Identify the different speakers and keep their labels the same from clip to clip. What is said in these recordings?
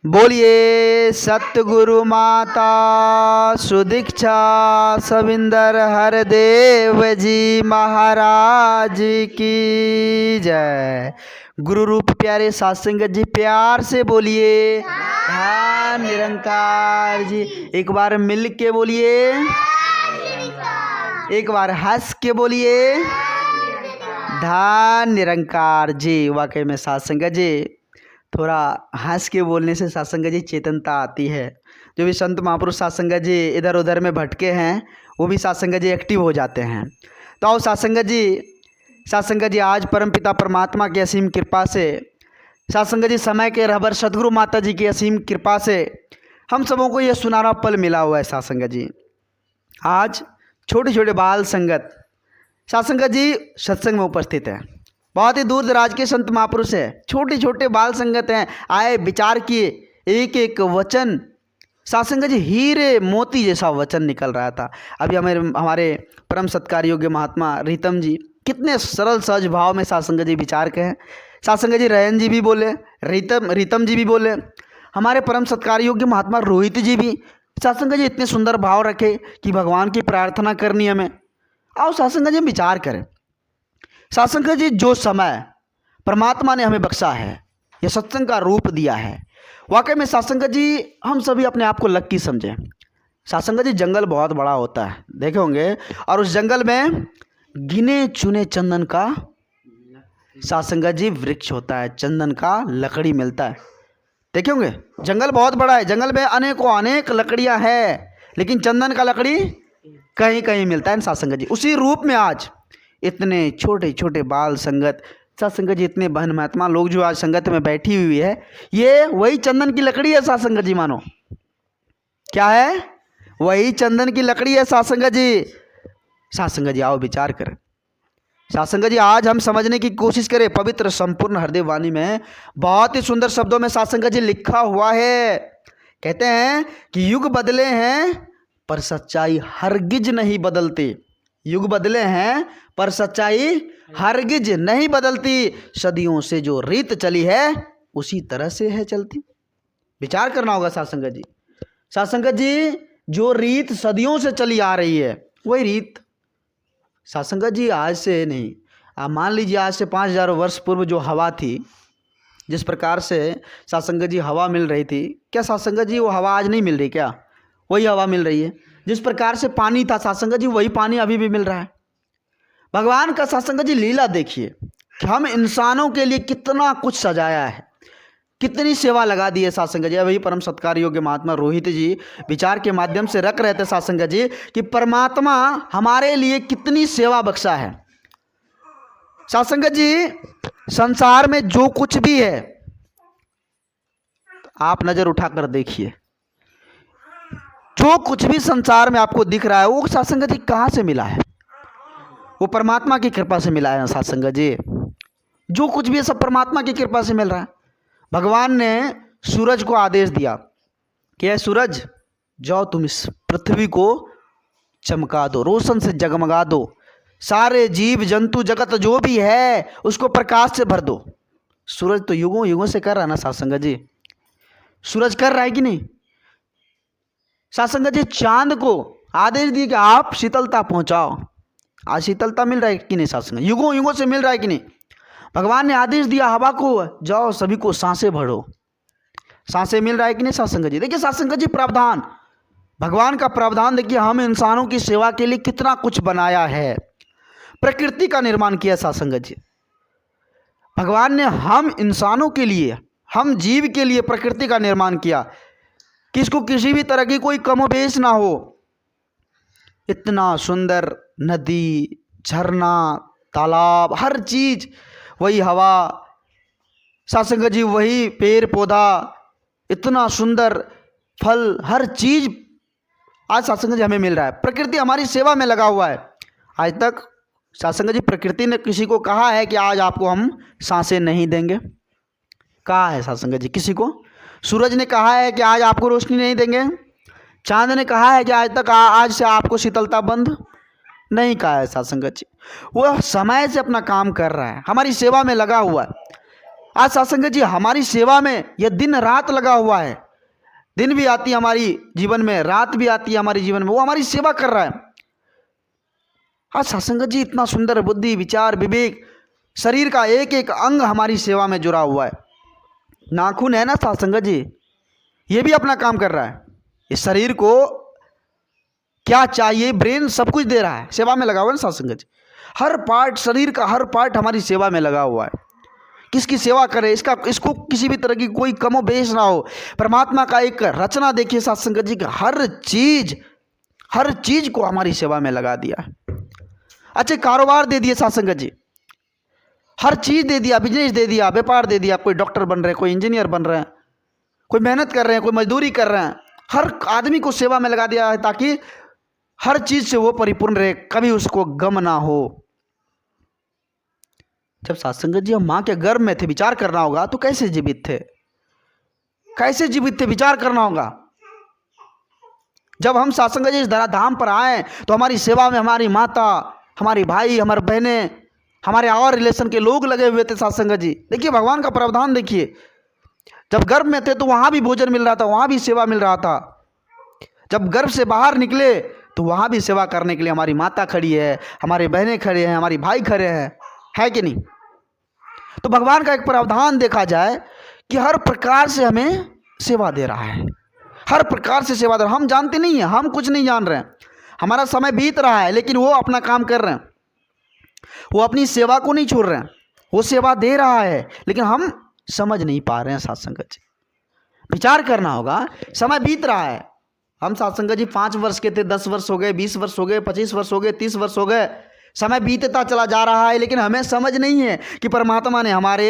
Speaker 1: बोलिए सतगुरु माता सुदीक्षा सविंदर हरदेव जी महाराज की जय। गुरु रूप प्यारे साध संगत जी प्यार से बोलिए ध्यान निरंकार जी। एक बार मिल के बोलिए, एक बार हंस के बोलिए ध्यान निरंकार जी। वाकई में साध संगत जी थोड़ा हंस के बोलने से साध संगत जी चेतनता आती है। जो भी संत महापुरुष साध संगत जी इधर उधर में भटके हैं वो भी साध संगत जी एक्टिव हो जाते हैं। तो आओ साध संगत जी आज परमपिता परमात्मा की असीम कृपा से, साध संगत जी समय के रहबर सदगुरु माता जी की असीम कृपा से हम सबों को ये सुनहरा पल मिला हुआ है। साध संगत जी आज छोटे छोटे बाल संगत साध संगत जी सत्संग में उपस्थित है। बहुत ही दूर दराज के संत महापुरुष है, छोटे छोटे बाल संगत हैं, आए विचार किए, एक एक वचन साध संगत जी हीरे मोती जैसा वचन निकल रहा था। अभी हमारे परम सत्कार योग्य महात्मा रीतम जी कितने सरल सहज भाव में साध संगत जी विचार के हैं। साध संगत जी रयन जी भी बोले, रीतम जी भी बोले, हमारे परम सत्कार योग्य महात्मा रोहित जी भी। साध संगत जी इतने सुंदर भाव रखे कि भगवान की प्रार्थना करनी हमें। आओ साध संगत जी विचार करें। साध संगत जी जो समय परमात्मा ने हमें बख्शा है, यह सत्संग का रूप दिया है, वाकई में साध संगत जी हम सभी अपने आप को लक्की समझें। साध संगत जी जंगल बहुत बड़ा होता है, देखे होंगे, और उस जंगल में गिने चुने चंदन का साध संगत जी वृक्ष होता है, चंदन का लकड़ी मिलता है। देखे होंगे जंगल बहुत बड़ा है, जंगल में अनेक लकड़ियां हैं, लेकिन चंदन का लकड़ी कहीं कहीं मिलता है। साध संगत जी उसी रूप में आज इतने छोटे छोटे बाल संगत, साध संगत जी इतने बहन महात्मा लोग जो आज संगत में बैठी हुई है, ये वही चंदन की लकड़ी है। साध संगत जी मानो क्या है, वही चंदन की लकड़ी है। साध संगत जी, साध संगत जी आओ विचार करें। साध संगत जी आज हम समझने की कोशिश करें। पवित्र संपूर्ण हृदय वाणी में बहुत ही सुंदर शब्दों में साध संगत जी लिखा हुआ है। कहते हैं कि युग बदले हैं पर सच्चाई हरगिज नहीं बदलती। युग बदले हैं पर सच्चाई हरगिज नहीं बदलती। सदियों से जो रीत चली है उसी तरह से है चलती। विचार करना होगा साध संगत जी। साध संगत जी जो रीत सदियों से चली आ रही है वही रीत साध संगत जी आज से नहीं, आप मान लीजिए आज से 5000 वर्ष पूर्व जो हवा थी, जिस प्रकार से साध संगत जी हवा मिल रही थी, क्या साध संगत जी वो हवा आज नहीं मिल रही? क्या वही हवा मिल रही है? जिस प्रकार से पानी था साध संगत जी वही पानी अभी भी मिल रहा है। भगवान का साध संगत जी लीला देखिए कि हम इंसानों के लिए कितना कुछ सजाया है, कितनी सेवा लगा दी है साध संगत जी। वही परम सत्कार योग्य महात्मा रोहित जी विचार के माध्यम से रख रहे थे साध संगत जी कि परमात्मा हमारे लिए कितनी सेवा बख्शा है। साध संगत जी संसार में जो कुछ भी है आप नजर उठाकर देखिए, जो कुछ भी संसार में आपको दिख रहा है वो साध संगत जी कहाँ से मिला है? वो परमात्मा की कृपा से मिला है साध संगत जी। जो कुछ भी है सब परमात्मा की कृपा से मिल रहा है। भगवान ने सूरज को आदेश दिया कि ये सूरज जाओ तुम इस पृथ्वी को चमका दो, रोशन से जगमगा दो, सारे जीव जंतु जगत जो भी है उसको प्रकाश से भर दो। सूरज तो युगों युगों से कर रहा है ना साध संगत जी, सूरज कर रहा है कि नहीं? साध संगत जी चांद को आदेश दिए कि आप शीतलता पहुंचाओ। आज शीतलता मिल रहा है कि नहीं साध संगत? युगों युगों से मिल रहा है कि नहीं? भगवान ने आदेश दिया हवा को, जाओ सभी को सांसें भरो, सांसें मिल रहा है कि नहीं साध संगत जी? देखिए साध संगत जी प्रावधान, भगवान का प्रावधान देखिए, हम इंसानों की सेवा के लिए कितना कुछ बनाया है। प्रकृति का निर्माण किया साध संगत जी भगवान ने, हम इंसानों के लिए, हम जीव के लिए प्रकृति का निर्माण किया, किसको किसी भी तरह की कोई कमोबेश ना हो। इतना सुंदर नदी, झरना, तालाब, हर चीज, वही हवा साध संगत जी, वही पेड़ पौधा, इतना सुंदर फल, हर चीज आज साध संगत जी हमें मिल रहा है। प्रकृति हमारी सेवा में लगा हुआ है। आज तक साध संगत जी प्रकृति ने किसी को कहा है कि आज आपको हम सांसें नहीं देंगे? कहा है साध संगत जी किसी को? सूरज ने कहा है कि आज आपको रोशनी नहीं देंगे? चांद ने कहा है कि आज से आपको शीतलता बंद? नहीं कहा है साध संगत जी। वह समय से अपना काम कर रहा है, हमारी सेवा में लगा हुआ है। आज सत्संग जी हमारी सेवा में यह दिन रात लगा हुआ है। दिन भी आती है हमारी जीवन में, रात भी आती है हमारे जीवन में, वो हमारी सेवा कर रहा है। आज सत्संग जी इतना सुंदर बुद्धि, विचार, विवेक, शरीर का एक एक अंग हमारी सेवा में जुड़ा हुआ है। नाखून है ना सत्संग जी, ये भी अपना काम कर रहा है। इस शरीर को क्या चाहिए, ब्रेन सब कुछ दे रहा है, सेवा में लगा हुआ है ना सत्संग जी। हर पार्ट, शरीर का हर पार्ट हमारी सेवा में लगा हुआ है। किसकी सेवा करे, इसको किसी भी तरह की कोई कमोबेश ना हो। परमात्मा का एक रचना देखिए सत्संग जी की, हर चीज को हमारी सेवा में लगा दिया। अच्छे कारोबार दे दिए सत्संग जी, हर चीज दे दिया, बिजनेस दे दिया, व्यापार दे दिया। कोई डॉक्टर बन रहे हैं, कोई इंजीनियर बन रहे हैं, कोई मेहनत कर रहे हैं, कोई मजदूरी कर रहे हैं। हर आदमी को सेवा में लगा दिया है ताकि हर चीज से वो परिपूर्ण रहे, कभी उसको गम ना हो। जब सत्संग जी हम मां के गर्भ में थे, विचार करना होगा तो कैसे जीवित थे, कैसे जीवित थे, विचार करना होगा। जब हम सत्संग जी इस धराधाम पर आए तो हमारी सेवा में हमारी माता, हमारी भाई, हमारे बहनें, हमारे और रिलेशन के लोग लगे हुए थे सत्संग जी। देखिए भगवान का प्रावधान देखिए, जब गर्भ में थे तो वहां भी भोजन मिल रहा था, वहां भी सेवा मिल रहा था। जब गर्भ से बाहर निकले तो वहां भी सेवा करने के लिए हमारी माता खड़ी है, हमारे बहनें खड़े हैं, हमारी भाई खड़े हैं, है कि नहीं। तो भगवान का एक प्रावधान देखा जाए कि हर प्रकार से हमें सेवा दे रहा है, हर प्रकार से सेवा दे रहा है। हम जानते नहीं हैं, हम कुछ नहीं जान रहे हैं, हमारा समय बीत रहा है, लेकिन वो अपना काम कर रहे हैं, वो अपनी सेवा को नहीं छोड़ रहे हैं, वो सेवा दे रहा है, लेकिन हम समझ नहीं पा रहे हैं सत्संग जी। विचार करना होगा, समय बीत रहा है। हम सत्संग जी 5 वर्ष के थे, 10 वर्ष हो गए, 20 वर्ष हो गए, 25 वर्ष हो गए, 30 वर्ष हो गए, समय बीतता चला जा रहा है, लेकिन हमें समझ नहीं है कि परमात्मा ने हमारे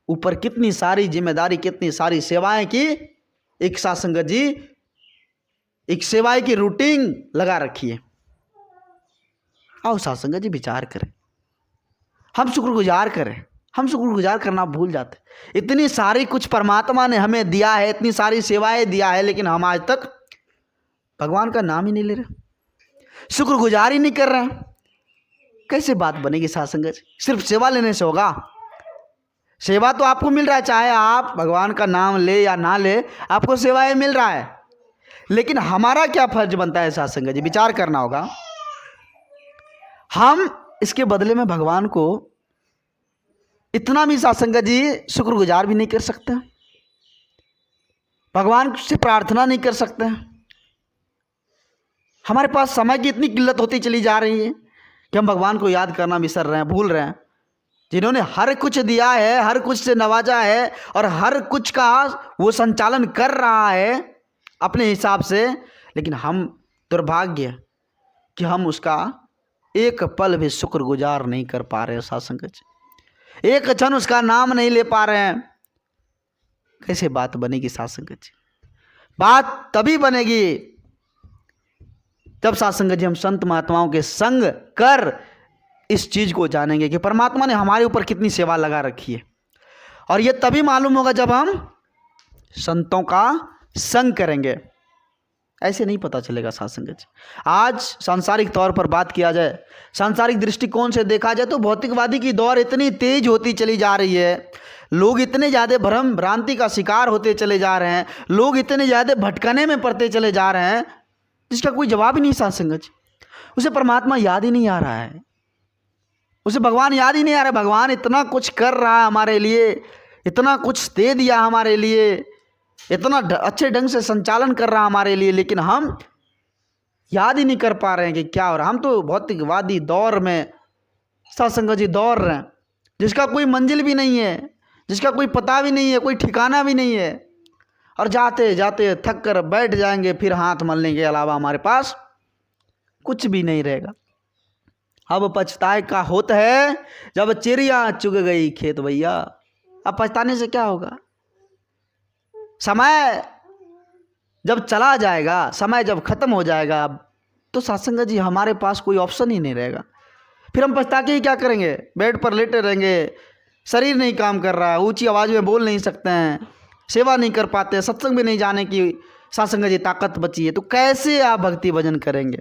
Speaker 1: ऊपर कितनी सारी जिम्मेदारी, कितनी सारी सेवाएं की। एक सत्संग जी एक सेवाएं की रूटीन लगा रखी है। आओ सत्संग जी विचार करें, हम शुक्रगुजार करें। हम शुक्रगुजार करना भूल जाते। इतनी सारी कुछ परमात्मा ने हमें दिया है, इतनी सारी सेवाएं दिया है, लेकिन हम आज तक भगवान का नाम ही नहीं ले रहे, शुक्रगुजार ही नहीं कर रहे हैं। कैसे बात बनेगी सत्संग जी? सिर्फ सेवा लेने से होगा? सेवा तो आपको मिल रहा है, चाहे आप भगवान का नाम ले या ना ले, आपको सेवाएं मिल रहा है, लेकिन हमारा क्या फर्ज बनता है सत्संग जी? विचार करना होगा। हम इसके बदले में भगवान को इतना भी सत्संग जी शुक्रगुजार भी नहीं कर सकते, भगवान से प्रार्थना नहीं कर सकते। हमारे पास समय की इतनी किल्लत होती चली जा रही है कि हम भगवान को याद करना बिसर रहे हैं, भूल रहे हैं। जिन्होंने हर कुछ दिया है, हर कुछ से नवाजा है और हर कुछ का वो संचालन कर रहा है अपने हिसाब से, लेकिन हम दुर्भाग्य कि हम उसका एक पल भी शुक्रगुजार नहीं कर पा रहे हैं सत्संग जी, एक क्षण उसका नाम नहीं ले पा रहे हैं। कैसे बात बनेगी सत्संग जी? बात तभी बनेगी जब सत्संग जी हम संत महात्माओं के संग कर इस चीज को जानेंगे कि परमात्मा ने हमारे ऊपर कितनी सेवा लगा रखी है। और ये तभी मालूम होगा जब हम संतों का संग करेंगे, ऐसे नहीं पता चलेगा सत्संग जी। आज सांसारिक तौर पर बात किया जाए, सांसारिक दृष्टिकोण से देखा जाए तो भौतिकवादी की दौर इतनी तेज होती चली जा रही है, लोग इतने ज़्यादा भ्रम भ्रांति का शिकार होते चले जा रहे हैं, लोग इतने ज़्यादा भटकने में पड़ते चले जा रहे हैं जिसका कोई जवाब ही नहीं सत्संग जी। उसे परमात्मा याद ही नहीं आ रहा है, उसे भगवान याद ही नहीं आ रहा है। भगवान इतना कुछ कर रहा है हमारे लिए, इतना कुछ दे दिया हमारे लिए, इतना अच्छे ढंग से संचालन कर रहा है हमारे लिए, लेकिन हम याद ही नहीं कर पा रहे हैं कि क्या हो रहा है। हम तो भौतिकवादी दौर में सत्संग जी दौड़ रहे हैं, जिसका कोई मंजिल भी नहीं है, जिसका कोई पता भी नहीं है, कोई ठिकाना भी नहीं है, और जाते जाते थक कर बैठ जाएंगे, फिर हाथ मलने के अलावा हमारे पास कुछ भी नहीं रहेगा। अब पछताए का होता है जब चिड़िया चुग गई खेत भैया। अब पछताने से क्या होगा? समय जब चला जाएगा, समय जब खत्म हो जाएगा, तो सत्संग जी हमारे पास कोई ऑप्शन ही नहीं रहेगा। फिर हम पछता के ही क्या करेंगे? बेड पर लेटे रहेंगे, शरीर नहीं काम कर रहा, ऊंची आवाज में बोल नहीं सकते हैं, सेवा नहीं कर पाते, सत्संग भी नहीं जाने की सत्संग जी ताकत बची है, तो कैसे आप भक्ति भजन करेंगे?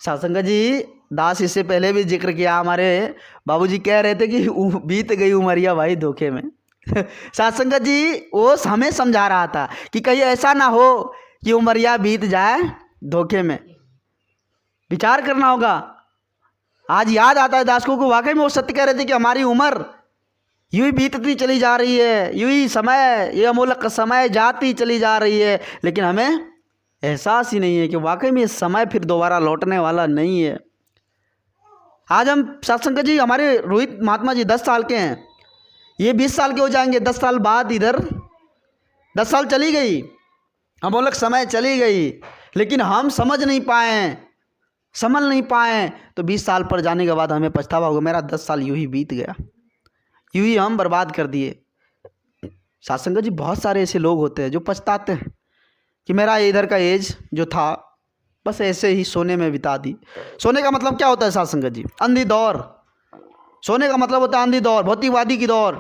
Speaker 1: सत्संग जी दास इससे पहले भी जिक्र किया, हमारे बाबूजी कह रहे थे कि बीत गई उमरिया भाई धोखे में। साथ संगत जी वो हमें समझा रहा था कि कहीं ऐसा ना हो कि उमरिया बीत जाए धोखे में। विचार करना होगा। आज याद आता है दास को वाकई में वो सत्य कह रहे थे कि हमारी उम्र यूं ही बीतती चली जा रही है, यूं ही समय, ये अमूलक समय जाती चली जा रही है, लेकिन हमें एहसास ही नहीं है कि वाकई में ये समय फिर दोबारा लौटने वाला नहीं है। आज हम सत्संग जी, हमारे रोहित महात्मा जी 10 साल के हैं, ये 20 साल के हो जाएंगे। 10 साल बाद इधर 10 साल चली गई, अमूलक समय चली गई, लेकिन हम समझ नहीं पाए, समझ नहीं पाए, तो 20 साल पर जाने के बाद हमें पछतावा होगा, मेरा 10 साल यूं ही बीत गया, यूं ही हम बर्बाद कर दिए। सत्संग जी बहुत सारे ऐसे लोग होते हैं जो पछताते हैं कि मेरा इधर का एज जो था बस ऐसे ही सोने में बिता दी। सोने का मतलब क्या होता है सत्संग जी? अंधी दौड़। सोने का मतलब होता है अंधी दौड़, भौतिकवादी की दौड़,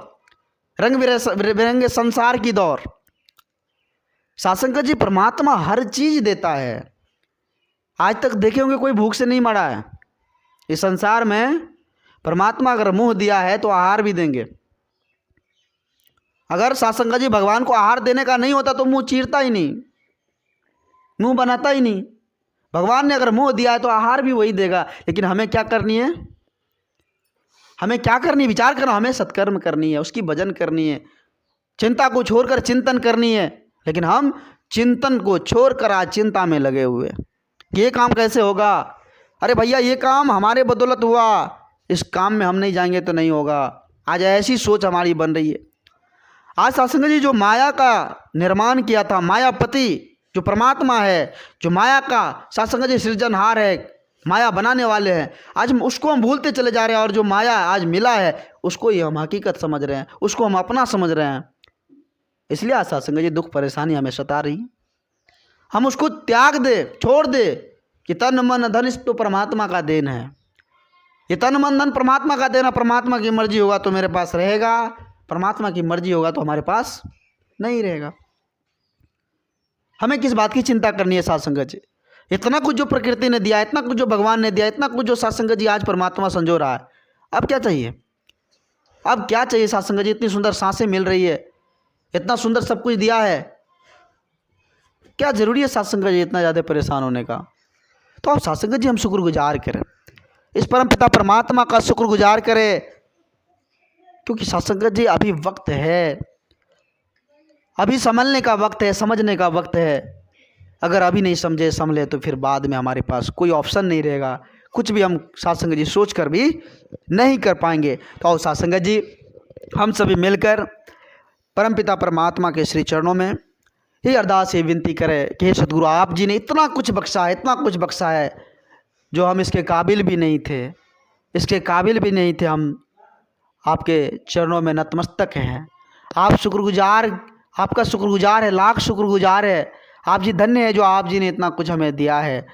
Speaker 1: रंग बिरंगे संसार की दौड़। सत्संग जी परमात्मा हर चीज देता है। आज तक देखे होंगे कोई भूख से नहीं मरा है। इस संसार में परमात्मा अगर मुंह दिया है तो आहार भी देंगे। अगर सत्संग जी भगवान को आहार देने का नहीं होता तो मुंह चीरता ही नहीं, मुंह बनाता ही नहीं। भगवान ने अगर मुंह दिया है तो आहार भी वही देगा। लेकिन हमें क्या करनी है? हमें क्या करनी है? विचार करना। हमें सत्कर्म करनी है, उसकी भजन करनी है, चिंता को छोड़कर चिंतन करनी है। लेकिन हम चिंतन को छोड़कर आज चिंता में लगे हुए, ये काम कैसे होगा? अरे भैया ये काम हमारे बदौलत हुआ, इस काम में हम नहीं जाएंगे तो नहीं होगा। आज ऐसी सोच हमारी बन रही है। आज सत्संग जी जो माया का निर्माण किया था, मायापति जो परमात्मा है, जो माया का सत्संग जी सृजनहार है, माया बनाने वाले हैं, आज उसको हम भूलते चले जा रहे हैं। और जो माया आज मिला है उसको ही हम हकीकत समझ रहे हैं, उसको हम अपना समझ रहे हैं। इसलिए आज सत्संग जी दुख परेशानी हमें सता रही। हम उसको त्याग दे, छोड़ दे कि तन मन धन तो परमात्मा का देन है। ये तन मन धन परमात्मा का देना, परमात्मा की मर्जी होगा तो मेरे पास रहेगा, परमात्मा की मर्जी होगा तो हमारे पास नहीं रहेगा। हमें किस बात की चिंता करनी है सत्संग जी? इतना कुछ जो प्रकृति ने दिया, इतना कुछ जो भगवान ने दिया, इतना कुछ जो सत्संग जी आज परमात्मा संजो रहा है, अब क्या चाहिए? अब क्या चाहिए सत्संग जी? इतनी सुंदर सांसें मिल रही है, इतना सुंदर सब कुछ दिया है, क्या जरूरी है सत्संग जी इतना ज़्यादा परेशान होने का? तो अब सत्संग जी हम शुक्रगुजार करें, इस परम पिता परमात्मा का शुक्रगुजार करें, क्योंकि सत्संग जी अभी वक्त है, अभी संभलने का वक्त है, समझने का वक्त है। अगर अभी नहीं समझे संभले तो फिर बाद में हमारे पास कोई ऑप्शन नहीं रहेगा, कुछ भी हम सत्संग जी सोच कर भी नहीं कर पाएंगे। तो आओ सत्संग जी हम सभी मिलकर परमपिता परमात्मा के श्री चरणों में ये अरदास ये विनती करें कि हे सदगुरु, आप जी ने इतना कुछ बख्शा है, इतना कुछ बख्शा है जो हम इसके काबिल भी नहीं थे, इसके काबिल भी नहीं थे। हम आपके चरणों में नतमस्तक हैं। आप शुक्रगुजार, आपका शुक्रगुजार है, लाख शुक्रगुजार है। आप जी धन्य है जो आप जी ने इतना कुछ हमें दिया है।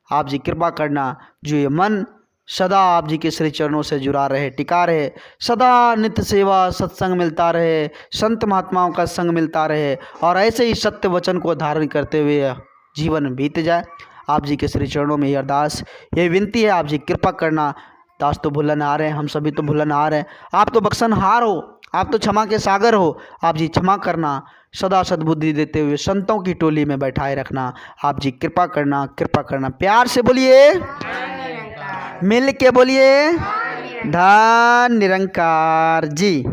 Speaker 1: आप जी कृपा करना, जो ये मन सदा आप जी के श्री चरणों से जुड़ा रहे, टिका रहे, सदा नित्य सेवा सत्संग मिलता रहे, संत महात्माओं का संग मिलता रहे, और ऐसे ही सत्य वचन को धारण करते हुए जीवन बीत जाए। आप जी के श्री चरणों में ये अरदास, ये विनती है, आप जी कृपा करना। दास तो भूलन हार हैं, हम सभी तो भूलन हार हैं, आप तो बख्शनहार हो, आप तो क्षमा के सागर हो। आप जी क्षमा करना, सदा सद्बुद्धि देते हुए संतों की टोली में बैठाए रखना। आप जी कृपा करना, कृपा करना। प्यार से बोलिए, मिल के बोलिए, धन निरंकार जी।